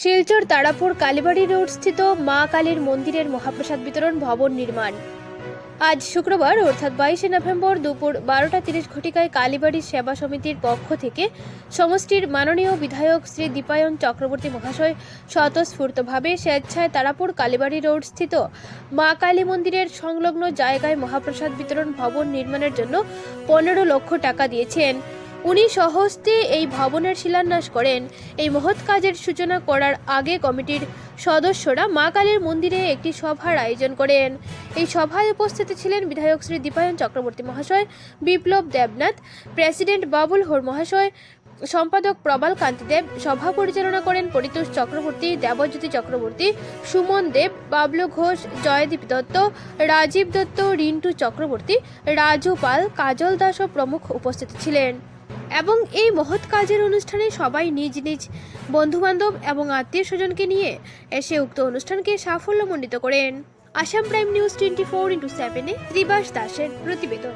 শিলচর তারাপুর কালীবাড়ি road স্থিত মা কালীর মন্দিরের মহাপ্রসাদ বিতরণ ভবন নির্মাণ। আজ শুক্রবার অর্থাৎ 22 নভেম্বর দুপুর 12:30 ঘটিকায় কালীবাড়ি সেবা সমিতির পক্ষ থেকে সমষ্টির মাননীয় বিধায়ক শ্রী দীপায়ন চক্রবর্তী মহাশয় স্বতঃস্ফূর্তভাবে স্বেচ্ছায় তারাপুর কালীবাড়ি রোড স্থিত মা কালী মন্দিরের সংলগ্ন জায়গায় মহাপ্রসাদ বিতরণ ভবন নির্মাণের জন্য 15 লক্ষ টাকা দিয়েছেন। উনি স্বহস্তে এই ভবনের শিলান্যাস করেন। এই মহৎ কাজের সূচনা করার আগে কমিটির সদস্যরা মা কালীর মন্দিরে একটি সভার আয়োজন করেন। এই সভায় উপস্থিত ছিলেন বিধায়ক শ্রী দীপায়ন চক্রবর্তী মহাশয়, বিপ্লব দেবনাথ, প্রেসিডেন্ট বাবুল হর মহাশয়, সম্পাদক প্রবাল কান্তি দেব। সভা পরিচালনা করেন পরিতোষ চক্রবর্তী, দেবজ্যোতি চক্রবর্তী, সুমন দেব, বাবলু ঘোষ, জয়দীপ দত্ত, রাজীব দত্ত, রিন্টু চক্রবর্তী, রাজু পাল, কাজল দাস প্রমুখ উপস্থিত ছিলেন। এবং এই মহৎ কাজের অনুষ্ঠানে সবাই নিজ নিজ বন্ধুবান্ধব এবং আত্মীয় স্বজনকে নিয়ে এসে উক্ত অনুষ্ঠানকে সাফল্যমণ্ডিত করেন। আসাম প্রাইম নিউজ 24/7 ত্রিবাস দাসের প্রতিবেদন।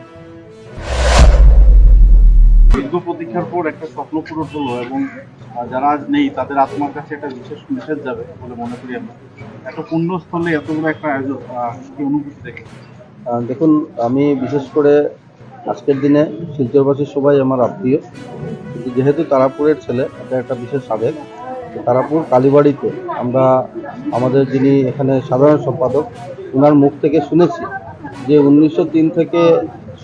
দীর্ঘ প্রতীক্ষার পর একটা স্বপ্ন পূরণ হলো এবং যারা আজ নেই তাদের আত্মার কাছে একটা বিশেষ মেসেজ যাবে বলে মনে করি আমরা। এত পুণ্যস্থলে এত বড় একটা আয়োজন, কি অনুভূতি দেখে? দেখুন, আমি বিশেষ করে আজকের দিনে শিলচরবাসী সবাই আমার আত্মীয়, কিন্তু যেহেতু তারাপুরের ছেলে, এটা একটা বিশেষ আবেগ। তারাপুর কালীবাড়িতে আমরা আমাদের যিনি এখানে সাধারণ সম্পাদক, ওনার মুখ থেকে শুনেছি যে 1903 থেকে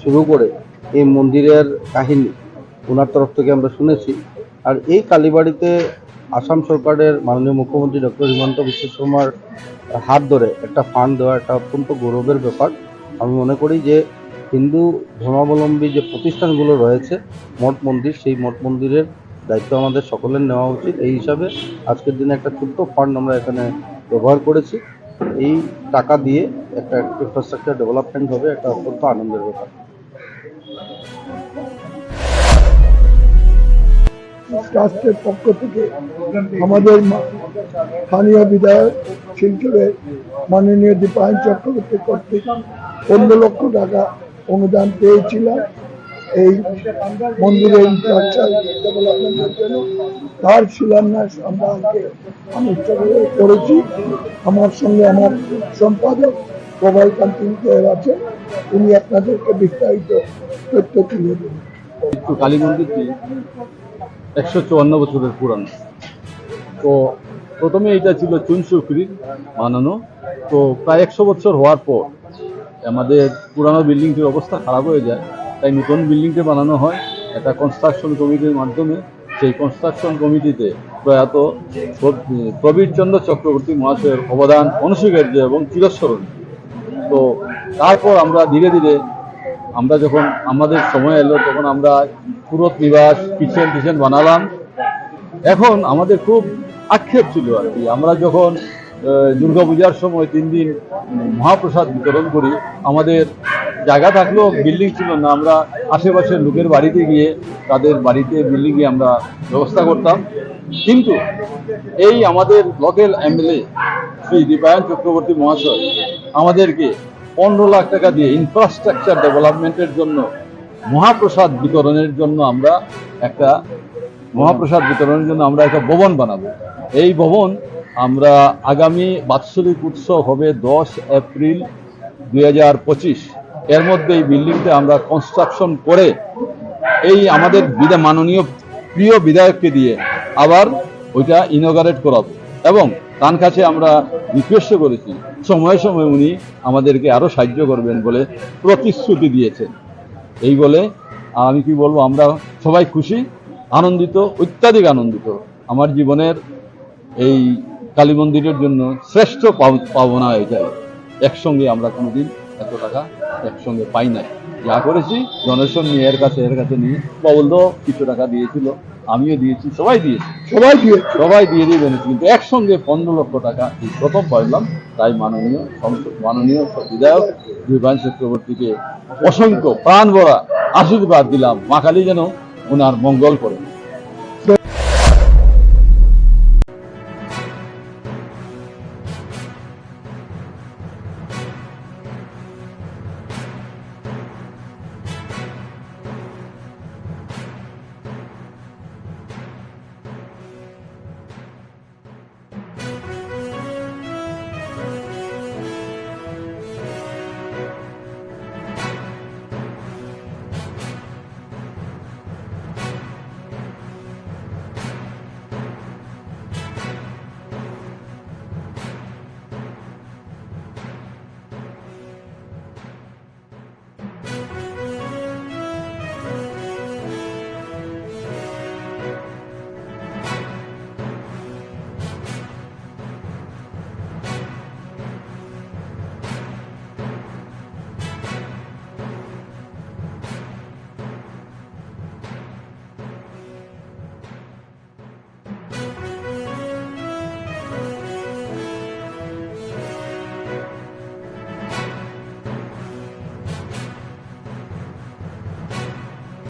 শুরু করে এই মন্দিরের কাহিনী ওনার তরফ থেকে আমরা শুনেছি। আর এই কালীবাড়িতে আসাম সরকারের মাননীয় মুখ্যমন্ত্রী ডক্টর হিমন্ত বিশ্ব শর্মার হাত ধরে একটা ফান্ড দেওয়া একটা অত্যন্ত গৌরবের ব্যাপার। আমি মনে করি যে হিন্দু ধর্মাবলম্বী যে প্রতিষ্ঠানগুলো রয়েছে, মঠ মন্দির, সেই মঠ মন্দিরের দায়িত্ব আমাদের সকলের নেওয়া উচিত। এই হিসাবে আজকের দিনে একটা ছোট্ট ফান্ড আমরা এখানে ব্যবহার করেছি। এই টাকা দিয়ে একটা ইনফ্রাস্ট্রাকচার ডেভেলপমেন্ট হবে, একটা অত্যন্ত আনন্দের ব্যাপার। ট্রাস্টের পক্ষ থেকে আমাদের স্থানীয় বিধায়ক শিলচরের মাননীয় দীপায়ন চক্রবর্তী কর্তৃক 15 লক্ষ টাকা অনুদান পেয়েছিলাম এই মন্দিরের ইনফ্রাস্ট্রাকচার ডেভেলপমেন্টের জন্য। তার শিলান্যাস আমরা আজকে অনুষ্ঠানে করেছি। আমার সঙ্গে আমার সম্পাদক প্রবাল কান্তি দেব আছেন, উনি আপনাদেরকে বিস্তারিত তথ্য তুলে দেবেন। কালী মন্দিরটি 154 বছরের পুরানো। তো প্রথমে এটা ছিল চুনসুখরির বানানো। তো প্রায় 100 বছর হওয়ার পর আমাদের পুরানো বিল্ডিংটির অবস্থা খারাপ হয়ে যায়, তাই নতুন বিল্ডিংটি বানানো হয় একটা কনস্ট্রাকশন কমিটির মাধ্যমে। সেই কনস্ট্রাকশন কমিটিতে প্রয়াত প্রবীরচন্দ্র চক্রবর্তী মহাশয়ের অবদান অনস্বীকার্য এবং চিরস্মরণীয়। তো তারপর আমরা ধীরে ধীরে আমরা যখন আমাদের সময় এলো তখন আমরা পুরো নিবাস কিচেন বানালাম। এখন আমাদের খুব আক্ষেপ ছিল আর কি, আমরা যখন দুর্গাপূজার সময় 3 দিন মহাপ্রসাদ বিতরণ করি, আমাদের জায়গা থাকলেও বিল্ডিং ছিল না। আমরা আশেপাশের লোকের বাড়িতে গিয়ে তাদের বাড়িতে বিল্ডিংয়ে আমরা ব্যবস্থা করতাম। কিন্তু এই আমাদের লোকাল এমএলএ শ্রী দীপায়ন চক্রবর্তী মহাশয় আমাদেরকে 15 লাখ টাকা দিয়ে ইনফ্রাস্ট্রাকচার ডেভেলপমেন্টের জন্য মহাপ্রসাদ বিতরণের জন্য আমরা একটা ভবন বানাবো। এই ভবন আমরা আগামী বাৎসরিক উৎসব হবে 10 এপ্রিল 2025। এর মধ্যে এই বিল্ডিংটা আমরা কনস্ট্রাকশন করে এই আমাদের মাননীয় প্রিয় বিধায়ককে দিয়ে আবার ওইটা ইনঅগারেট করাবো। এবং তার কাছে আমরা রিকোয়েস্ট করেছি সময়ে সময়ে উনি আমাদেরকে আরও সাহায্য করবেন বলে প্রতিশ্রুতি দিয়েছেন। এই বলে আমি কি বলবো, আমরা সবাই খুশি, আনন্দিত, অত্যাধিক আনন্দিত। আমার জীবনের এই কালী মন্দিরের জন্য শ্রেষ্ঠ পাওনা হয়ে যায়। একসঙ্গে আমরা কোনোদিন এত টাকা একসঙ্গে পাই নাই। যা করেছি ডোনেশন নিয়ে এর কাছে নিয়ে, বাবুলও কিছু টাকা দিয়েছিল, আমিও দিয়েছি, সবাই দিয়ে দিবেন। কিন্তু একসঙ্গে 15 লক্ষ টাকা এই প্রথম পাইলাম। তাই মাননীয় বিধায়ক দীপায়ন চক্রবর্তীকে অসংখ্য প্রাণ ভরা আশীর্বাদ দিলাম, মা কালী যেন ওনার মঙ্গল করে।